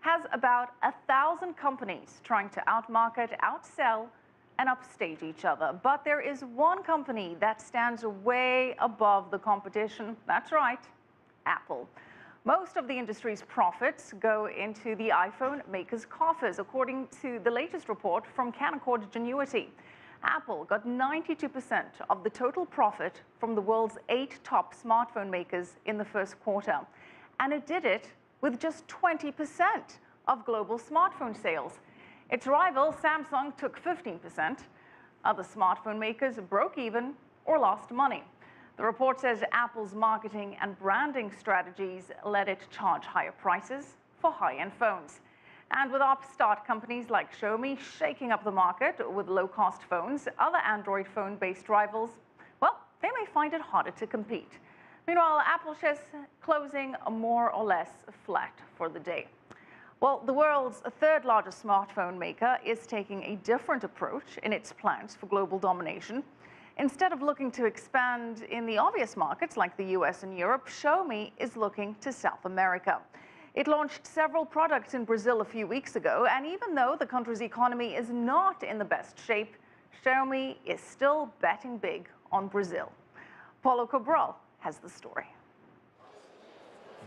has about 1,000 companies trying to outmarket, outsell, and upstage each other. But there is one company that stands way above the competition. That's right, Apple. Most of the industry's profits go into the iPhone makers' coffers, according to the latest report from Canaccord Genuity. Apple got 92% of the total profit from the world's 8 top smartphone makers in the first quarter. And it did it with just 20% of global smartphone sales. Its rival, Samsung, took 15%. Other smartphone makers broke even or lost money. The report says Apple's marketing and branding strategies led it to charge higher prices for high-end phones. And with upstart companies like Xiaomi shaking up the market with low-cost phones, other Android phone-based rivals, well, they may find it harder to compete. Meanwhile, Apple shares closing more or less flat for the day. Well, the world's third largest smartphone maker is taking a different approach in its plans for global domination. Instead of looking to expand in the obvious markets like the US and Europe, Xiaomi is looking to South America. It launched several products in Brazil a few weeks ago, and even though the country's economy is not in the best shape, Xiaomi is still betting big on Brazil. Paulo Cabral has the story.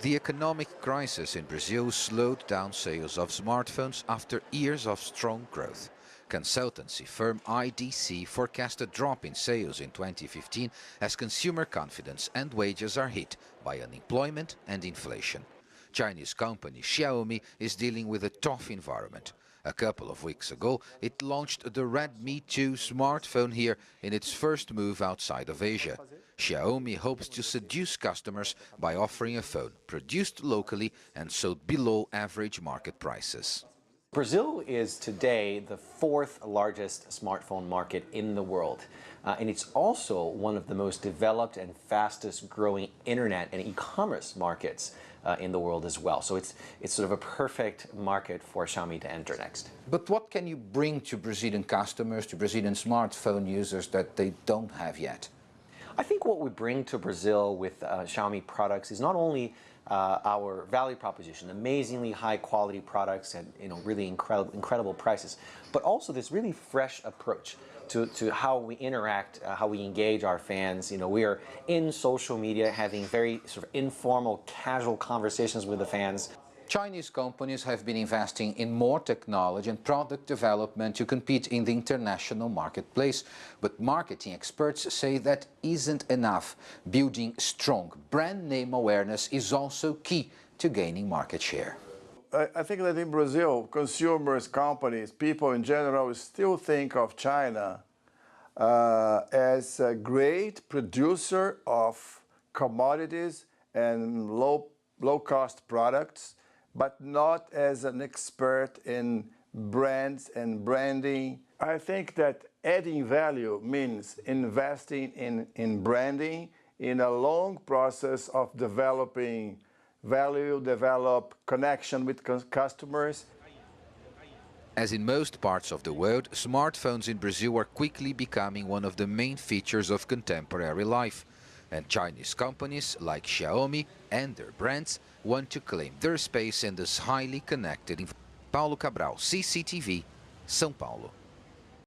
The economic crisis in Brazil slowed down sales of smartphones after years of strong growth. Consultancy firm IDC forecast a drop in sales in 2015 as consumer confidence and wages are hit by unemployment and inflation. Chinese company Xiaomi is dealing with a tough environment. A couple of weeks ago, it launched the Redmi 2 smartphone here in its first move outside of Asia. Xiaomi hopes to seduce customers by offering a phone produced locally and sold below average market prices. Brazil is today the 4th largest smartphone market in the world. And it's also one of the most developed and fastest growing internet and e-commerce markets in the world as well. So it's sort of a perfect market for Xiaomi to enter next. But what can you bring to Brazilian customers, to Brazilian smartphone users that they don't have yet? I think what we bring to Brazil with Xiaomi products is not only our value proposition, amazingly high quality products at really incredible prices, but also this really fresh approach to how we interact, how we engage our fans. We are in social media having very sort of informal, casual conversations with the fans. Chinese companies have been investing in more technology and product development to compete in the international marketplace. But marketing experts say that isn't enough. Building strong brand name awareness is also key to gaining market share. I think that in Brazil, consumers, companies, people in general still think of China as a great producer of commodities and low-cost products, but not as an expert in brands and branding. I think that adding value means investing in branding, in a long process of developing value, develop connection with customers. As in most parts of the world, smartphones in Brazil are quickly becoming one of the main features of contemporary life. And Chinese companies like Xiaomi and their brands want to claim their space in this highly connected environment. Paulo Cabral, CCTV, São Paulo.